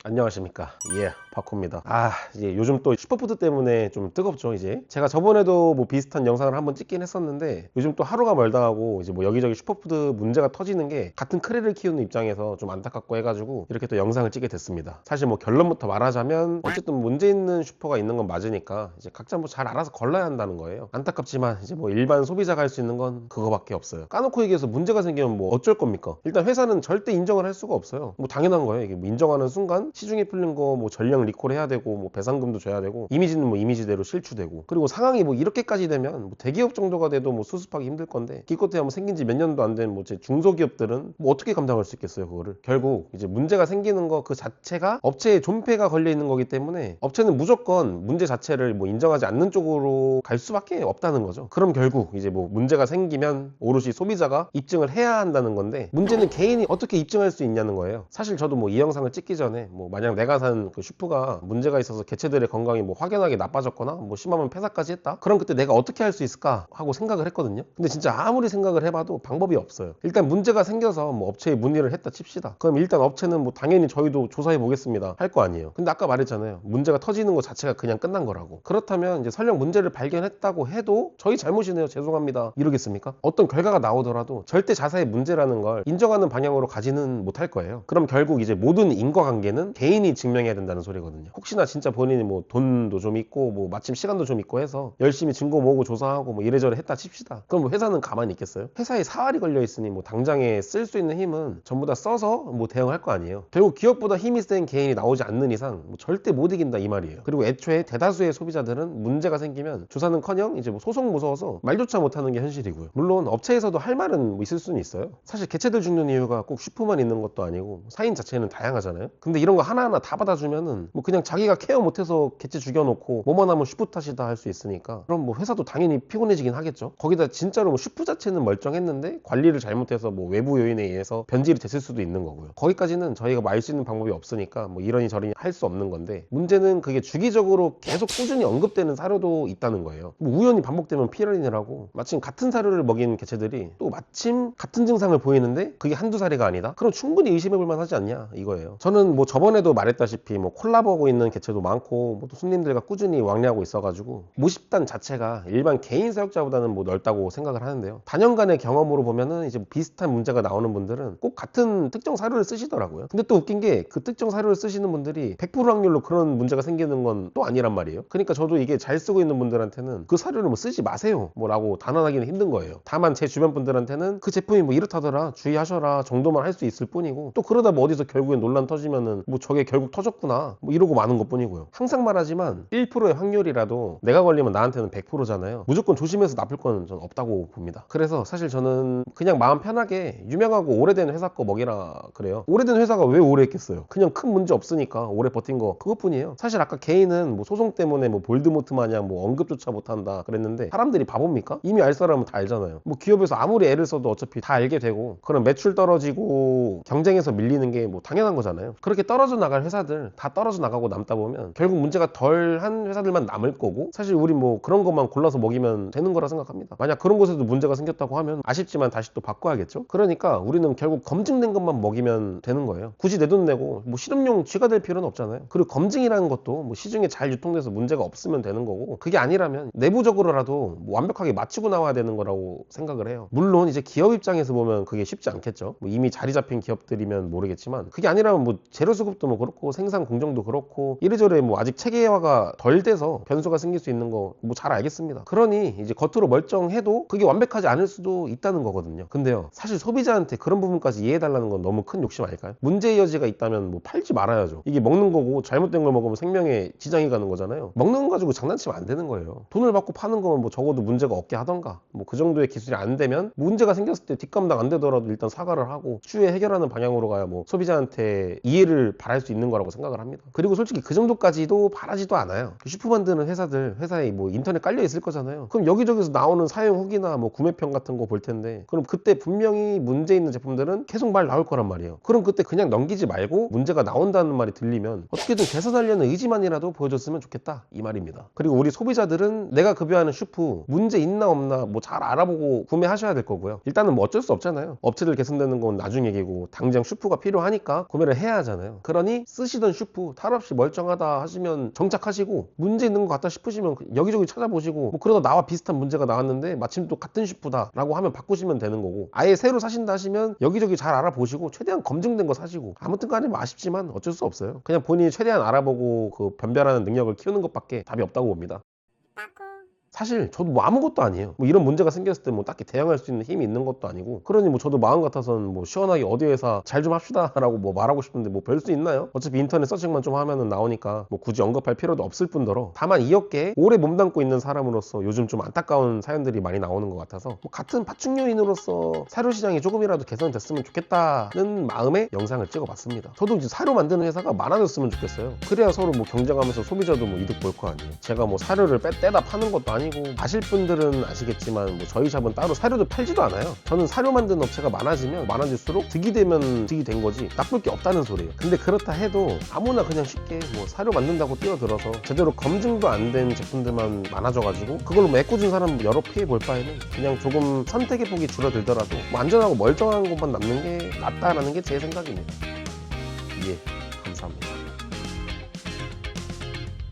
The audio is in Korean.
안녕하십니까. 파코입니다. 이제 요즘 또 슈퍼푸드 때문에 좀 뜨겁죠. 이제 제가 저번에도 뭐 비슷한 영상을 한번 찍긴 했었는데, 요즘 또 하루가 멀다 하고 이제 뭐 여기저기 슈퍼푸드 문제가 터지는 게 같은 크리를 키우는 입장에서 좀 안타깝고 해가지고 이렇게 또 영상을 찍게 됐습니다. 사실 뭐 결론부터 말하자면 어쨌든 문제 있는 슈퍼가 있는 건 맞으니까 이제 각자 뭐 잘 알아서 걸러야 한다는 거예요. 안타깝지만 이제 뭐 일반 소비자가 할 수 있는 건 그거밖에 없어요. 까놓고 얘기해서 문제가 생기면 뭐 어쩔 겁니까? 일단 회사는 절대 인정을 할 수가 없어요. 뭐 당연한 거예요. 이게 뭐 인정하는 순간 시중에 풀린 거 뭐 전량 리콜해야 되고 뭐 배상금도 줘야 되고, 이미지는 뭐 이미지대로 실추되고, 그리고 상황이 뭐 이렇게까지 되면 뭐 대기업 정도가 돼도 뭐 수습하기 힘들 건데, 기껏해야 뭐 생긴 지 몇 년도 안 된 뭐 제 중소기업들은 뭐 어떻게 감당할 수 있겠어요. 그거를 결국 이제 문제가 생기는 거 그 자체가 업체의 존폐가 걸려 있는 거기 때문에 업체는 무조건 문제 자체를 뭐 인정하지 않는 쪽으로 갈 수밖에 없다는 거죠. 그럼 결국 이제 뭐 문제가 생기면 오롯이 소비자가 입증을 해야 한다는 건데, 문제는 개인이 어떻게 입증할 수 있냐는 거예요. 사실 저도 뭐 이 영상을 찍기 전에 뭐 만약 내가 산 그 슈프가 문제가 있어서 개체들의 건강이 뭐 확연하게 나빠졌거나 뭐 심하면 폐사까지 했다, 그럼 그때 내가 어떻게 할 수 있을까 하고 생각을 했거든요. 근데 진짜 아무리 생각을 해봐도 방법이 없어요. 일단 문제가 생겨서 뭐 업체에 문의를 했다 칩시다. 그럼 일단 업체는 뭐 당연히 저희도 조사해 보겠습니다 할 거 아니에요. 근데 아까 말했잖아요. 문제가 터지는 것 자체가 그냥 끝난 거라고. 그렇다면 이제 설령 문제를 발견했다고 해도 저희 잘못이네요, 죄송합니다, 이러겠습니까? 어떤 결과가 나오더라도 절대 자사의 문제라는 걸 인정하는 방향으로 가지는 못할 거예요. 그럼 결국 이제 모든 인과관계는 개인이 증명해야 된다는 소리거든요. 혹시나 진짜 본인이 뭐 돈도 좀 있고 뭐 마침 시간도 좀 있고 해서 열심히 증거 모으고 조사하고 뭐 이래저래 했다 칩시다. 그럼 뭐 회사는 가만히 있겠어요? 회사에 사활이 걸려 있으니 뭐 당장에 쓸 수 있는 힘은 전부 다 써서 뭐 대응할 거 아니에요. 결국 기업보다 힘이 센 개인이 나오지 않는 이상 뭐 절대 못 이긴다 이 말이에요. 그리고 애초에 대다수의 소비자들은 문제가 생기면 조사는커녕 이제 뭐 소송 무서워서 말조차 못하는 게 현실이고요. 물론 업체에서도 할 말은 뭐 있을 수는 있어요. 사실 개체들 죽는 이유가 꼭 슈퍼만 있는 것도 아니고 사인 자체는 다양하잖아요. 근데 이런 거 하나하나 다 받아주면은 뭐 그냥 자기가 케어 못해서 개체 죽여놓고 뭐만 하면 슈프 탓이다 할 수 있으니까, 그럼 뭐 회사도 당연히 피곤해지긴 하겠죠. 거기다 진짜로 뭐 슈프 자체는 멀쩡했는데 관리를 잘못해서 뭐 외부 요인에 의해서 변질이 됐을 수도 있는 거고요. 거기까지는 저희가 뭐 알 수 있는 방법이 없으니까 뭐 이러니 저러니 할 수 없는 건데, 문제는 그게 주기적으로 계속 꾸준히 언급되는 사료도 있다는 거예요. 뭐 우연히 반복되면 피해라고, 마침 같은 사료를 먹인 개체들이 또 마침 같은 증상을 보이는데 그게 한두 사례가 아니다? 그럼 충분히 의심해 볼만 하지 않냐 이거예요. 저는 뭐 저번에도 말했다시피 뭐 콜라보고 있는 개체도 많고 뭐또 손님들과 꾸준히 왕래하고 있어가지고 모집단 자체가 일반 개인 사육자보다는 뭐 넓다고 생각을 하는데요. 단연간의 경험으로 보면은 이제 비슷한 문제가 나오는 분들은 꼭 같은 특정 사료를 쓰시더라고요. 근데 또 웃긴 게 그 특정 사료를 쓰시는 분들이 100% 확률로 그런 문제가 생기는 건 또 아니란 말이에요. 그러니까 저도 이게 잘 쓰고 있는 분들한테는 그 사료를 뭐 쓰지 마세요 뭐 라고 단언하기는 힘든 거예요. 다만 제 주변 분들한테는 그 제품이 뭐 이렇다더라 주의하셔라 정도만 할 수 있을 뿐이고, 또 그러다 뭐 어디서 결국엔 논란 터지면은 뭐 저게 결국 터졌구나 뭐 이러고 마는 것 뿐이고요. 항상 말하지만 1%의 확률이라도 내가 걸리면 나한테는 100%잖아요. 무조건 조심해서 나쁠 건 전 없다고 봅니다. 그래서 사실 저는 그냥 마음 편하게 유명하고 오래된 회사 거 먹이라 그래요. 오래된 회사가 왜 오래 했겠어요? 그냥 큰 문제 없으니까 오래 버틴 거 그것뿐이에요. 사실 아까 개인은 뭐 소송 때문에 뭐 볼드모트 마냥 뭐 언급조차 못한다 그랬는데, 사람들이 바보입니까? 이미 알 사람은 다 알잖아요. 뭐 기업에서 아무리 애를 써도 어차피 다 알게 되고, 그럼 매출 떨어지고 경쟁에서 밀리는 게 뭐 당연한 거잖아요. 그렇게 떨어져 나갈 회사들 다 떨어져 나가고 남다 보면 결국 문제가 덜한 회사들만 남을 거고, 사실 우리 뭐 그런 것만 골라서 먹이면 되는 거라 생각합니다. 만약 그런 곳에도 문제가 생겼다고 하면 아쉽지만 다시 또 바꿔야겠죠. 그러니까 우리는 결국 검증된 것만 먹이면 되는 거예요. 굳이 내 돈 내고 뭐 실험용 쥐가 될 필요는 없잖아요. 그리고 검증이라는 것도 뭐 시중에 잘 유통돼서 문제가 없으면 되는 거고, 그게 아니라면 내부적으로라도 뭐 완벽하게 맞추고 나와야 되는 거라고 생각을 해요. 물론 이제 기업 입장에서 보면 그게 쉽지 않겠죠. 뭐 이미 자리 잡힌 기업들이면 모르겠지만, 그게 아니라면 뭐 재료 수급도 뭐 그렇고 생산 공정도 그렇고 이래저래 뭐 아직 체계화가 덜 돼서 변수가 생길 수 있는 거 뭐 잘 알겠습니다. 그러니 이제 겉으로 멀쩡해도 그게 완벽하지 않을 수도 있다는 거거든요. 근데요, 사실 소비자한테 그런 부분까지 이해해달라는 건 너무 큰 욕심 아닐까요? 문제의 여지가 있다면 뭐 팔지 말아야죠. 이게 먹는 거고 잘못된 걸 먹으면 생명에 지장이 가는 거잖아요. 먹는 거 가지고 장난치면 안 되는 거예요. 돈을 받고 파는 거면 뭐 적어도 문제가 없게 하던가, 뭐 그 정도의 기술이 안 되면 문제가 생겼을 때 뒷감당 안 되더라도 일단 사과를 하고 추후에 해결하는 방향으로 가야 뭐 소비자한테 이해를 바랄 수 있는 거라고 생각을 합니다. 그리고 솔직히 그 정도까지도 바라지도 않아요. 슈프 만드는 회사에 뭐 인터넷 깔려 있을 거잖아요. 그럼 여기저기서 나오는 사용 후기나 뭐 구매평 같은 거 볼 텐데, 그럼 그때 분명히 문제 있는 제품들은 계속 말 나올 거란 말이에요. 그럼 그때 그냥 넘기지 말고 문제가 나온다는 말이 들리면 어떻게든 개선하려는 의지만이라도 보여줬으면 좋겠다 이 말입니다. 그리고 우리 소비자들은 내가 급여하는 슈프 문제 있나 없나 뭐 잘 알아보고 구매하셔야 될 거고요. 일단은 뭐 어쩔 수 없잖아요. 업체들 개선되는 건 나중 얘기고 당장 슈프가 필요하니까 구매를 해야 하잖아요. 그러면 그러니 쓰시던 슈프 탈 없이 멀쩡하다 하시면 정착하시고, 문제 있는 것 같다 싶으시면 여기저기 찾아보시고, 뭐 그러다 나와 비슷한 문제가 나왔는데 마침 또 같은 슈프다 라고 하면 바꾸시면 되는 거고, 아예 새로 사신다 하시면 여기저기 잘 알아보시고 최대한 검증된 거 사시고, 아무튼 간에 뭐 아쉽지만 어쩔 수 없어요. 그냥 본인이 최대한 알아보고 그 변별하는 능력을 키우는 것밖에 답이 없다고 봅니다. 사실 저도 뭐 아무것도 아니에요. 뭐 이런 문제가 생겼을 때 뭐 딱히 대응할 수 있는 힘이 있는 것도 아니고, 그러니 뭐 저도 마음 같아서는 뭐 시원하게 어디 회사 잘 좀 합시다 라고 뭐 말하고 싶은데 뭐 별 수 있나요? 어차피 인터넷 서칭만 좀 하면은 나오니까 뭐 굳이 언급할 필요도 없을 뿐더러, 다만 이 업계에 오래 몸담고 있는 사람으로서 요즘 좀 안타까운 사연들이 많이 나오는 것 같아서, 뭐 같은 파충류인으로서 사료 시장이 조금이라도 개선됐으면 좋겠다는 마음에 영상을 찍어봤습니다. 저도 이제 사료 만드는 회사가 많아졌으면 좋겠어요. 그래야 서로 뭐 경쟁하면서 소비자도 뭐 이득 볼 거 아니에요. 제가 뭐 사료를 떼다 파는 것도 아니고, 아실 분들은 아시겠지만 뭐 저희 샵은 따로 사료도 팔지도 않아요. 저는 사료 만드는 업체가 많아지면 많아질수록 득이 되면 득이 된 거지 나쁠 게 없다는 소리예요. 근데 그렇다 해도 아무나 그냥 쉽게 뭐 사료 만든다고 뛰어들어서 제대로 검증도 안 된 제품들만 많아져가지고 그걸로 뭐 애꿎은 사람 여러 피해 볼 바에는 그냥 조금 선택의 폭이 줄어들더라도 뭐 안전하고 멀쩡한 것만 남는 게 낫다라는 게 제 생각입니다. 예, 감사합니다.